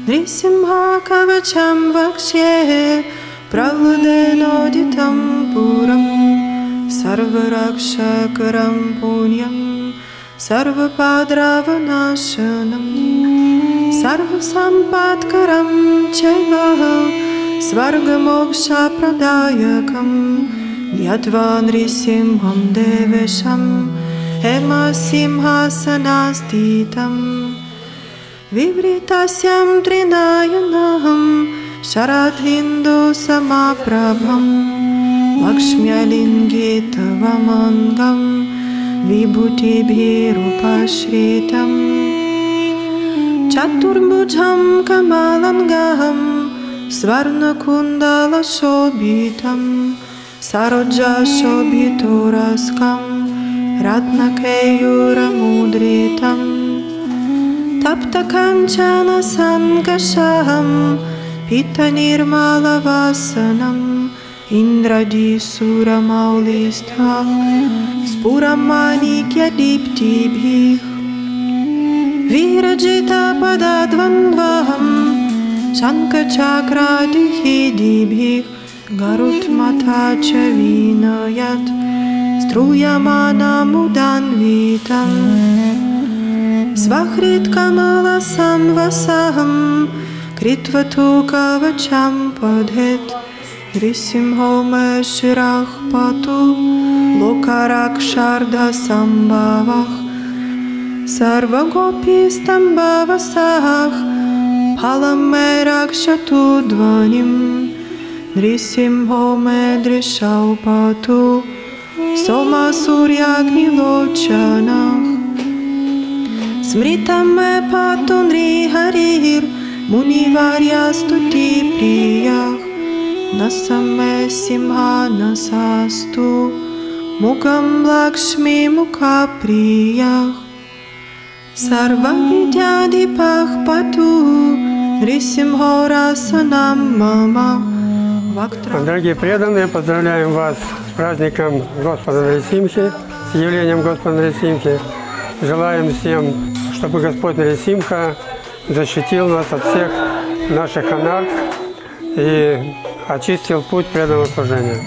Nrisimha kavacham vakshye prahladenoditam puram sarvarakshakaram punyam sarvapadravanashanam sarvasampatkaram chaiva svargamoksha pradayakam yadva nrisimham devesham hemasimhasanastitam Vivritashyam trinayanaham sharadhindu samaprabham Lakshmyalingitavamangam vibhutibhirupashritam Chaturbhujam kamalangaham svarnakundala shobhitam Saroja shobhitoraskam ratnakeyuramudritam Tapta kanchana sankashaham Pitanirmalavasanam Indradisura Spuramanikya diptibhih Virajita padadvandvaham Shankachakradihidibhih Garutmata chavinayat Struyamanamudhanvitam Svahrit kamala samvasaham Kritvatu kavacham padhet Risimho me shirah patu Lokarakshardha sambhavah Sarvagopistambhavasah Phalam me rakshatu dvanim Risimho me drishau patu Soma suryagni lochanah Smritam me patu nriharir Munivarya stuti priyah Nasame simhanasastu Mukam lakshmi mukha priyah Sarva vidyadipah patu Risimho rasanam mama Дорогие преданные, поздравляем вас с праздником Господа Нарисимхи, с явлением Господа Нарисимхи. Желаем всем, чтобы Господь Нарисимха защитил нас от всех наших анарх и очистил путь преданного служения.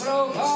Prabhupada